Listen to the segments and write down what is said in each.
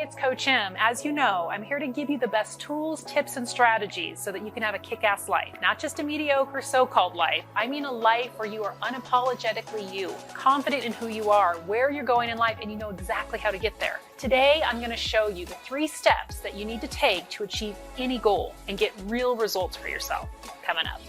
Hey, it's Coach M. As you know, I'm here to give you the best tools, tips, and strategies so that you can have a kick-ass life. Not just a mediocre so-called life. I mean a life where you are unapologetically you, confident in who you are, where you're going in life, and you know exactly how to get there. Today, I'm going to show you the 3 steps that you need to take to achieve any goal and get real results for yourself. Coming up.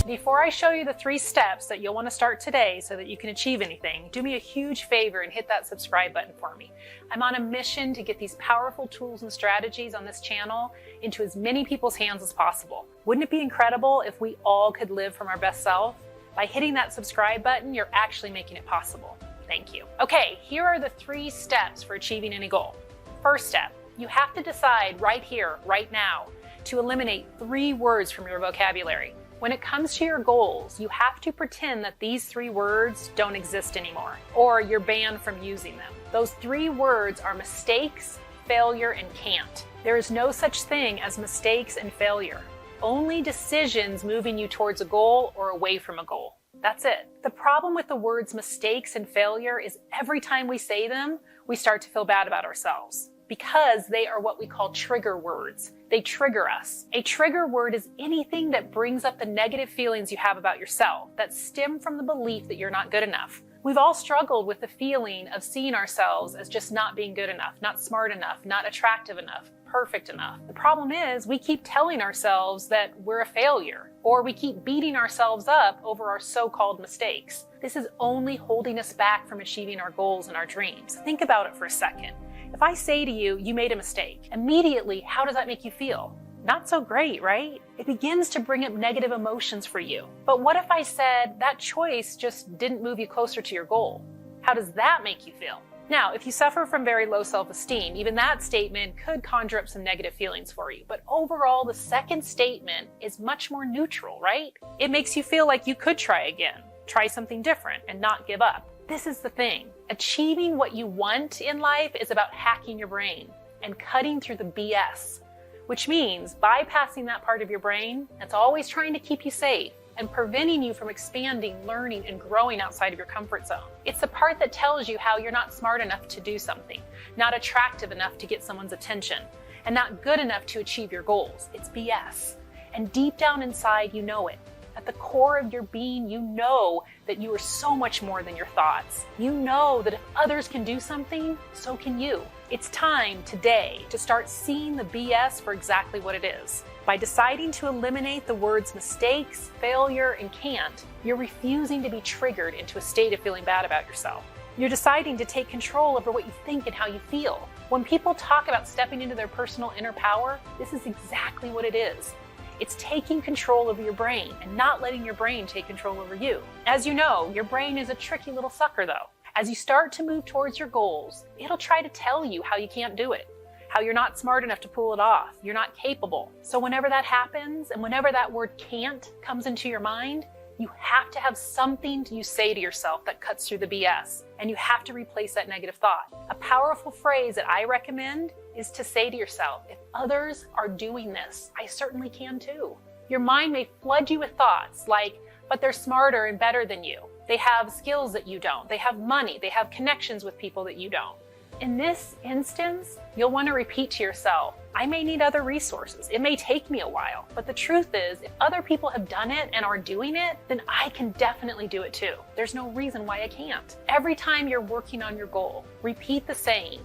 Before I show you the 3 steps that you'll want to start today so that you can achieve anything, do me a huge favor and hit that subscribe button for me. I'm on a mission to get these powerful tools and strategies on this channel into as many people's hands as possible. Wouldn't it be incredible if we all could live from our best self? By hitting that subscribe button, you're actually making it possible. Thank you. Okay, here are the 3 steps for achieving any goal. First step, you have to decide right here, right now, to eliminate 3 words from your vocabulary. When it comes to your goals, you have to pretend that these 3 words don't exist anymore, or you're banned from using them. Those 3 words are mistakes, failure, and can't. There is no such thing as mistakes and failure. Only decisions moving you towards a goal or away from a goal. That's it. The problem with the words mistakes and failure is every time we say them, we start to feel bad about ourselves, because they are what we call trigger words. They trigger us. A trigger word is anything that brings up the negative feelings you have about yourself that stem from the belief that you're not good enough. We've all struggled with the feeling of seeing ourselves as just not being good enough, not smart enough, not attractive enough, perfect enough. The problem is we keep telling ourselves that we're a failure, or we keep beating ourselves up over our so-called mistakes. This is only holding us back from achieving our goals and our dreams. Think about it for a second. If I say to you, you made a mistake, immediately, how does that make you feel? Not so great, right? It begins to bring up negative emotions for you. But what if I said that choice just didn't move you closer to your goal? How does that make you feel? Now, if you suffer from very low self-esteem, even that statement could conjure up some negative feelings for you. But overall, the second statement is much more neutral, right? It makes you feel like you could try again, try something different, and not give up. This is the thing. Achieving what you want in life is about hacking your brain and cutting through the BS, which means bypassing that part of your brain that's always trying to keep you safe and preventing you from expanding, learning, and growing outside of your comfort zone. It's the part that tells you how you're not smart enough to do something, not attractive enough to get someone's attention, and not good enough to achieve your goals. It's BS. And deep down inside, you know it. At the core of your being, you know that you are so much more than your thoughts. You know that if others can do something, so can you. It's time today to start seeing the BS for exactly what it is. By deciding to eliminate the words mistakes, failure, and can't, you're refusing to be triggered into a state of feeling bad about yourself. You're deciding to take control over what you think and how you feel. When people talk about stepping into their personal inner power, this is exactly what it is. It's taking control over your brain and not letting your brain take control over you. As you know, your brain is a tricky little sucker though. As you start to move towards your goals, it'll try to tell you how you can't do it, how you're not smart enough to pull it off, you're not capable. So whenever that happens and whenever that word can't comes into your mind, you have to have something you say to yourself that cuts through the BS, and you have to replace that negative thought. A powerful phrase that I recommend is to say to yourself, if others are doing this, I certainly can too. Your mind may flood you with thoughts like, but they're smarter and better than you. They have skills that you don't. They have money. They have connections with people that you don't. In this instance, you'll want to repeat to yourself, I may need other resources. It may take me a while, but the truth is, if other people have done it and are doing it, then I can definitely do it too. There's no reason why I can't. Every time you're working on your goal, repeat the saying,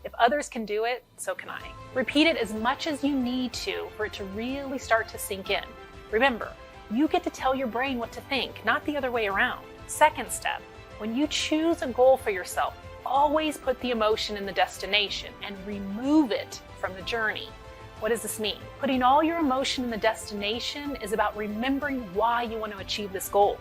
if others can do it, so can I. Repeat it as much as you need to for it to really start to sink in. Remember, you get to tell your brain what to think, not the other way around. Second step, when you choose a goal for yourself, always put the emotion in the destination and remove it from the journey. What does this mean? Putting all your emotion in the destination is about remembering why you want to achieve this goal,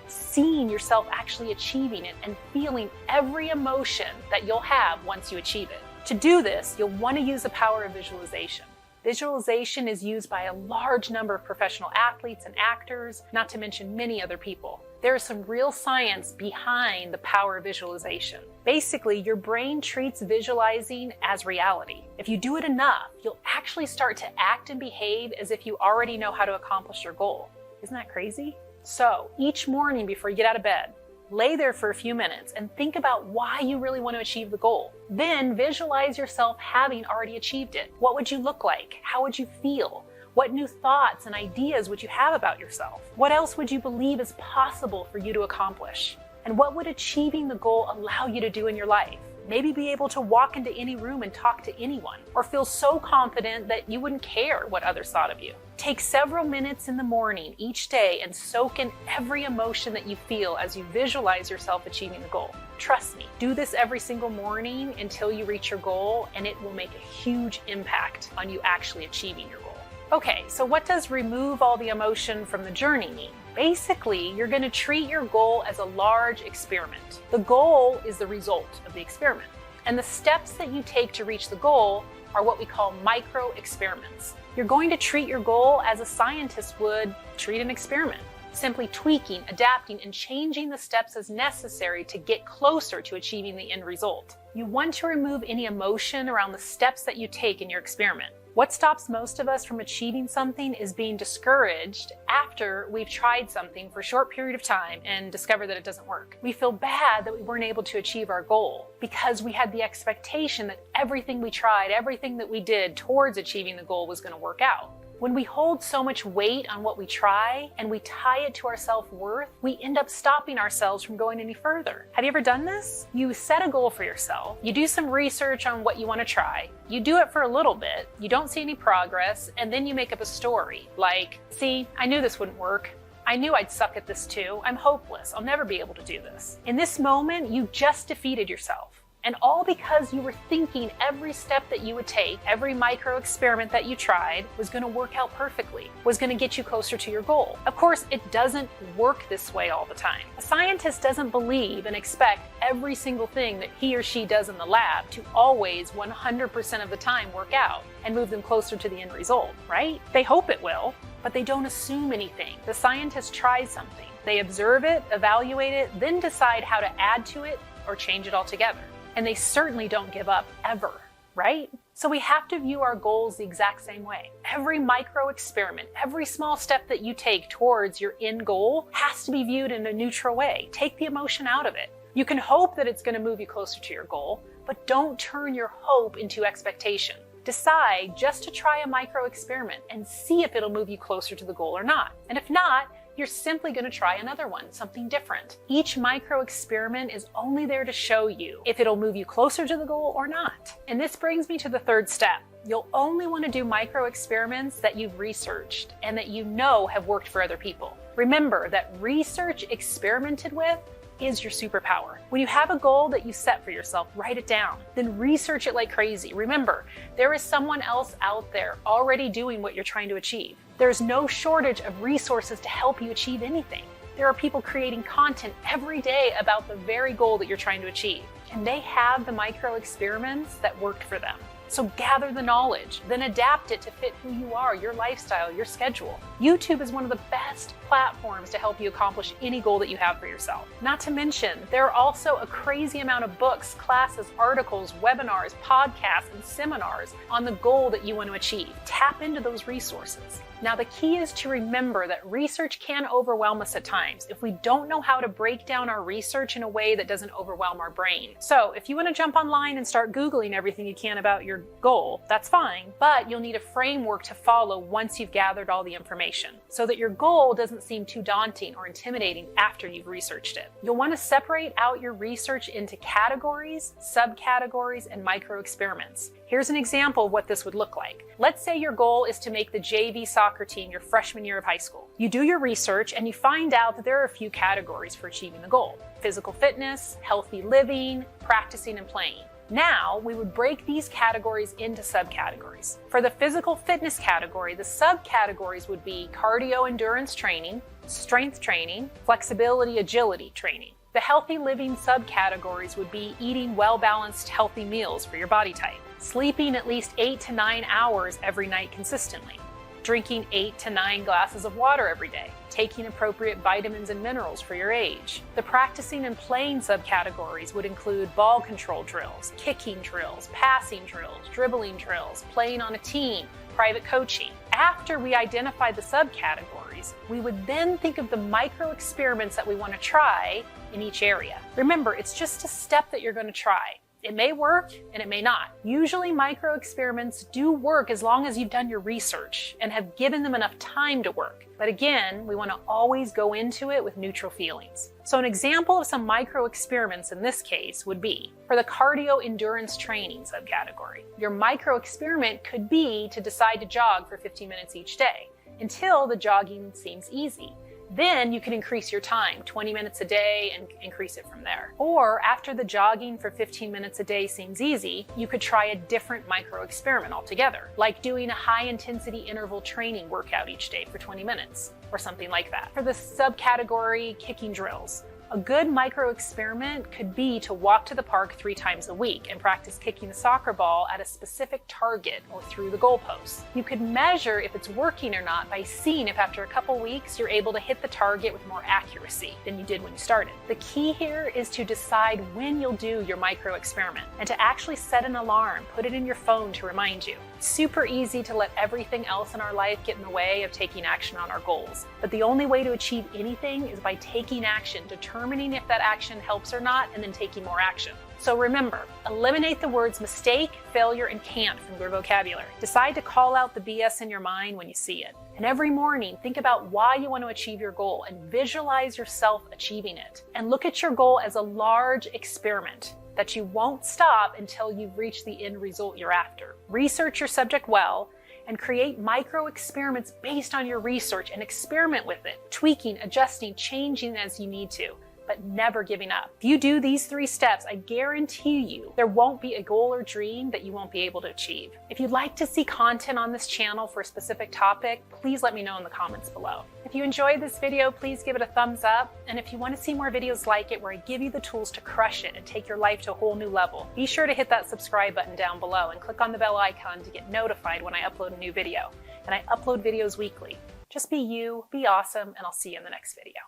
seeing yourself actually achieving it and feeling every emotion that you'll have once you achieve it. To do this, you'll want to use the power of visualization. Visualization is used by a large number of professional athletes and actors, not to mention many other people. There is some real science behind the power of visualization. Basically, your brain treats visualizing as reality. If you do it enough, you'll actually start to act and behave as if you already know how to accomplish your goal. Isn't that crazy? So, each morning before you get out of bed, lay there for a few minutes and think about why you really want to achieve the goal. Then visualize yourself having already achieved it. What would you look like? How would you feel? What new thoughts and ideas would you have about yourself? What else would you believe is possible for you to accomplish? And what would achieving the goal allow you to do in your life? Maybe be able to walk into any room and talk to anyone, or feel so confident that you wouldn't care what others thought of you. Take several minutes in the morning each day and soak in every emotion that you feel as you visualize yourself achieving the goal. Trust me, do this every single morning until you reach your goal, and it will make a huge impact on you actually achieving your goal. Okay, so what does remove all the emotion from the journey mean? Basically, you're going to treat your goal as a large experiment. The goal is the result of the experiment. And the steps that you take to reach the goal are what we call micro experiments. You're going to treat your goal as a scientist would treat an experiment, simply tweaking, adapting, and changing the steps as necessary to get closer to achieving the end result. You want to remove any emotion around the steps that you take in your experiment. What stops most of us from achieving something is being discouraged after we've tried something for a short period of time and discover that it doesn't work. We feel bad that we weren't able to achieve our goal because we had the expectation that everything we tried, everything that we did towards achieving the goal was going to work out. When we hold so much weight on what we try and we tie it to our self-worth, we end up stopping ourselves from going any further. Have you ever done this? You set a goal for yourself, you do some research on what you want to try, you do it for a little bit, you don't see any progress, and then you make up a story like, see, I knew this wouldn't work. I knew I'd suck at this too. I'm hopeless. I'll never be able to do this. In this moment, you just defeated yourself. And all because you were thinking every step that you would take, every micro experiment that you tried was going to work out perfectly, was going to get you closer to your goal. Of course, it doesn't work this way all the time. A scientist doesn't believe and expect every single thing that he or she does in the lab to always 100% of the time work out and move them closer to the end result, right? They hope it will, but they don't assume anything. The scientist tries something. They observe it, evaluate it, then decide how to add to it or change it altogether. And they certainly don't give up ever, right? So we have to view our goals the exact same way. Every micro experiment, every small step that you take towards your end goal has to be viewed in a neutral way. Take the emotion out of it. You can hope that it's going to move you closer to your goal, but don't turn your hope into expectation. Decide just to try a micro experiment and see if it'll move you closer to the goal or not. And if not, you're simply going to try another one, something different. Each micro experiment is only there to show you if it'll move you closer to the goal or not. And this brings me to the third step. You'll only want to do micro experiments that you've researched and that you know have worked for other people. Remember that research experimented with is your superpower. When you have a goal that you set for yourself, write it down, then research it like crazy. Remember, there is someone else out there already doing what you're trying to achieve. There's no shortage of resources to help you achieve anything. There are people creating content every day about the very goal that you're trying to achieve, and they have the micro experiments that worked for them. So gather the knowledge, then adapt it to fit who you are, your lifestyle, your schedule. YouTube is one of the best platforms to help you accomplish any goal that you have for yourself. Not to mention, there are also a crazy amount of books, classes, articles, webinars, podcasts, and seminars on the goal that you want to achieve. Tap into those resources. Now, the key is to remember that research can overwhelm us at times if we don't know how to break down our research in a way that doesn't overwhelm our brain. So if you want to jump online and start Googling everything you can about your goal, that's fine, but you'll need a framework to follow once you've gathered all the information so that your goal doesn't seem too daunting or intimidating after you've researched it. You'll want to separate out your research into categories, subcategories, and micro experiments. Here's an example of what this would look like. Let's say your goal is to make the JV soccer team your freshman year of high school. You do your research and you find out that there are a few categories for achieving the goal: physical fitness, healthy living, practicing and playing. Now, we would break these categories into subcategories. For the physical fitness category, the subcategories would be cardio endurance training, strength training, flexibility agility training. The healthy living subcategories would be eating well-balanced healthy meals for your body type, sleeping at least 8 to 9 hours every night consistently, drinking 8 to 9 glasses of water every day, taking appropriate vitamins and minerals for your age. The practicing and playing subcategories would include ball control drills, kicking drills, passing drills, dribbling drills, playing on a team, private coaching. After we identify the subcategories, we would then think of the micro experiments that we want to try in each area. Remember, it's just a step that you're going to try. It may work and it may not. Usually micro experiments do work as long as you've done your research and have given them enough time to work. But again, we want to always go into it with neutral feelings. So an example of some micro experiments in this case would be for the cardio endurance training subcategory. Your micro experiment could be to decide to jog for 15 minutes each day until the jogging seems easy. Then you can increase your time, 20 minutes a day, and increase it from there. Or after the jogging for 15 minutes a day seems easy, you could try a different micro experiment altogether, like doing a high intensity interval training workout each day for 20 minutes, or something like that. For the subcategory kicking drills, a good micro experiment could be to walk to the park 3 times a week and practice kicking the soccer ball at a specific target or through the goalposts. You could measure if it's working or not by seeing if after a couple weeks you're able to hit the target with more accuracy than you did when you started. The key here is to decide when you'll do your micro experiment and to actually set an alarm, put it in your phone to remind you. It's super easy to let everything else in our life get in the way of taking action on our goals. But the only way to achieve anything is by taking action, determining if that action helps or not, and then taking more action. So remember, eliminate the words mistake, failure, and can't from your vocabulary. Decide to call out the BS in your mind when you see it. And every morning, think about why you want to achieve your goal and visualize yourself achieving it. And look at your goal as a large experiment that you won't stop until you've reached the end result you're after. Research your subject well and create micro experiments based on your research and experiment with it, tweaking, adjusting, changing as you need to, but never giving up. If you do these 3 steps, I guarantee you there won't be a goal or dream that you won't be able to achieve. If you'd like to see content on this channel for a specific topic, please let me know in the comments below. If you enjoyed this video, please give it a thumbs up. And if you want to see more videos like it where I give you the tools to crush it and take your life to a whole new level, be sure to hit that subscribe button down below and click on the bell icon to get notified when I upload a new video. And I upload videos weekly. Just be you, be awesome, and I'll see you in the next video.